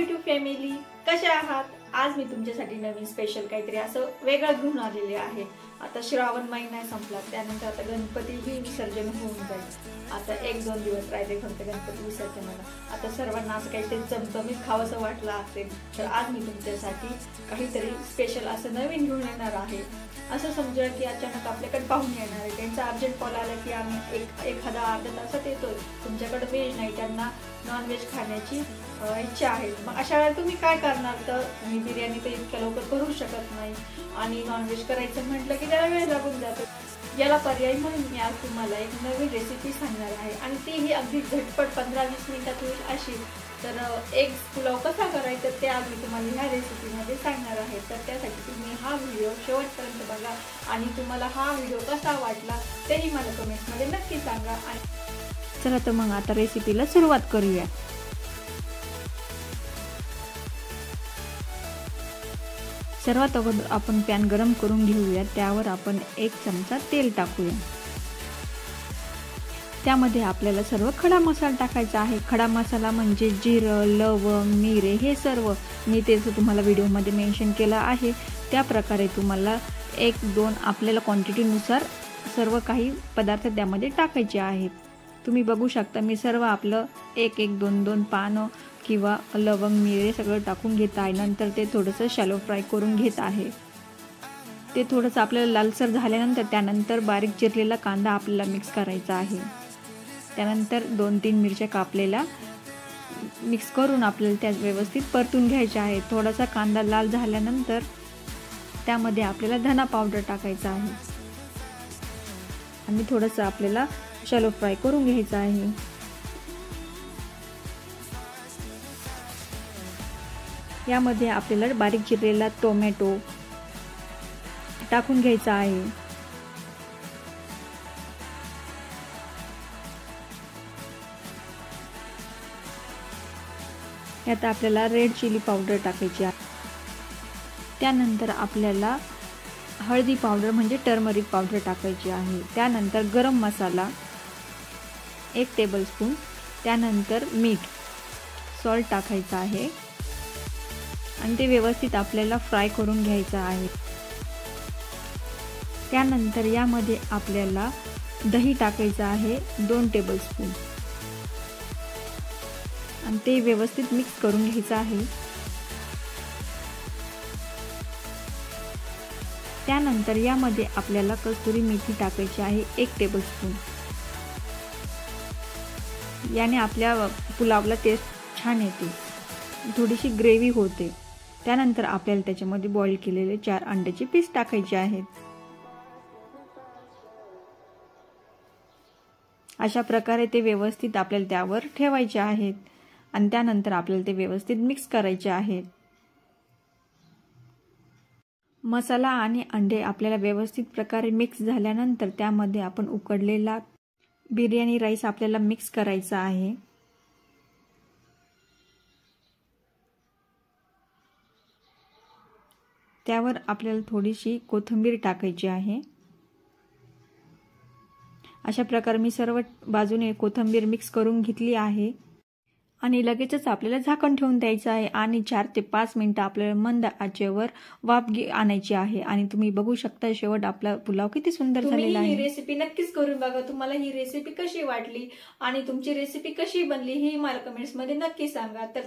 YouTube family, कशा आहात? आज मी तुमच्यासाठी नवीन स्पेशल काहीतरी असं वेगळं घेऊन आलेले आहे। आता श्रावण महिना संपला, त्यानंतर आता गणपती विसर्जन होऊन जाईल। आता 1-2 दिवस राहिले फक्त गणपती विसर्जनाला। आता सर्वांना असं काहीतरी चमचमीत खावंसं वाटलं असेल तर आज मी तुमच्यासाठी काहीतरी स्पेशल असं नवीन घेऊन येणार आहे। असं समजा की अचानक आपल्याकडे पाहुणे येणार आहे, त्यांचा अर्जंट कॉल आला की आम्ही एखादा अर्धा तासात येतोय, तुमच्याकडे व्हेज नाही, त्यांना नॉन व्हेज खाण्याची इच्छा आहे। मग अशा वेळेला तुम्ही काय करणार? तर मी बिर्याणी तर इतक्या लवकर करू शकत नाही आणि नॉन व्हेज करायचं म्हटलं की त्याला वेळ लागून जातो। याला पर्याय म्हणून मी आज तुम्हाला एक नवीन रेसिपी सांगणार आहे आणि तीही अगदी झटपट 15-20 मिनिटात होईल अशी। तर एग पुलाव कसा करायचा ते आज मी तुम्हाला ह्या रेसिपीमध्ये सांगणार आहे। तर त्यासाठी तुम्ही हा व्हिडिओ शेवटपर्यंत बघा आणि तुम्हाला हा व्हिडिओ कसा वाटला तेही मला कमेंट्समध्ये नक्की सांगा। आणि चला तर मग आता रेसिपीला सुरुवात करूया। सर्वात अगोदर आपण पॅन गरम करून घेऊया, त्यावर आपण 1 चमचा तेल टाकूया। त्यामध्ये आपल्याला सर्व खडा मसाला टाकायचा आहे। खडा मसाला म्हणजे जिरं, लवंग, मिरे हे सर्व मी तेच तुम्हाला व्हिडिओमध्ये मेन्शन केलं आहे। त्या प्रकारे तुम्हाला 1-2 आपल्याला क्वांटिटीनुसार सर्व काही पदार्थ त्यामध्ये टाकायचे आहेत। तुम्ही बघू शकता मी सर्व आपलं 1-1, 2-2 पानं किंवा लवंग, मिरे सगळं टाकून घेत आहे। नंतर ते थोडंसं शॅलो फ्राय करून घेत आहे। ते थोडंसं आपल्याला लालसर झाल्यानंतर त्यानंतर बारीक चिरलेला कांदा आपल्याला मिक्स करायचा आहे। त्यानंतर 2-3 मिरच्या कापलेल्या मिक्स करून आपल्याला त्या व्यवस्थित परतून घ्यायच्या आहे। थोडासा कांदा लाल झाल्यानंतर त्यामध्ये आपल्याला धना पावडर टाकायचा आहे आणि थोडंसं आपल्याला शॅलो फ्राय करून घ्यायचं आहे। यामध्ये आपल्याला बारीक चिरलेला टोमॅटो टाकून घ्यायचा आहे। यात आपल्याला रेड चिली पावडर टाकायची आहे। त्यानंतर आपल्याला हळदी पावडर म्हणजे टर्मरिक पावडर टाकायची आहे। त्यानंतर गरम मसाला 1 टेबलस्पून, त्यानंतर मीठ सॉल्ट टाकायचं आहे आणि ते व्यवस्थित आपल्याला फ्राय करून घ्यायचं आहे। त्यानंतर यामध्ये आपल्याला दही टाकायचं आहे 2 टेबलस्पून आणि ते व्यवस्थित मिक्स करून घ्यायचं आहे। त्यानंतर यामध्ये आपल्याला कस्तुरी मेथी टाकायची आहे 1 टेबलस्पून। याने आपल्या पुलावला टेस्ट छान येते, थोडीशी ग्रेव्ही होते। त्यानंतर आपल्याला त्याच्यामध्ये बॉईल केलेले 4 अंड्याचे पीस टाकायचे आहेत। अशा प्रकारे ते व्यवस्थित आपल्याला त्यावर ठेवायचे आहेत आणि त्यानंतर आपल्याला ते व्यवस्थित मिक्स करायचे आहेत। मसाला आणि अंडे आपल्याला व्यवस्थित प्रकारे मिक्स झाल्यानंतर त्यामध्ये आपण उकडलेला बिर्याणी राईस आपल्याला मिक्स करायचा आहे। त्यावर आपल्याला थोडीशी कोथिंबीर टाकायची आहे। अशा प्रकारे मी सर्व बाजूने कोथिंबीर मिक्स करून घेतली आहे आणि लगेचच आपल्याला झाकण ठेवून द्यायचं आहे आणि 4 ते 5 मिनिटं आपल्याला मंद आचेवर वाफ आणायची आहे। आणि तुम्ही बघू शकता शेवट आपला पुलाव किती सुंदर झालेला आहे। ही रेसिपी नक्कीच करून बघा। तुम्हाला ही रेसिपी कशी वाटली आणि तुमची रेसिपी कशी बनली हे मला कमेंट्स मध्ये नक्की सांगा। तर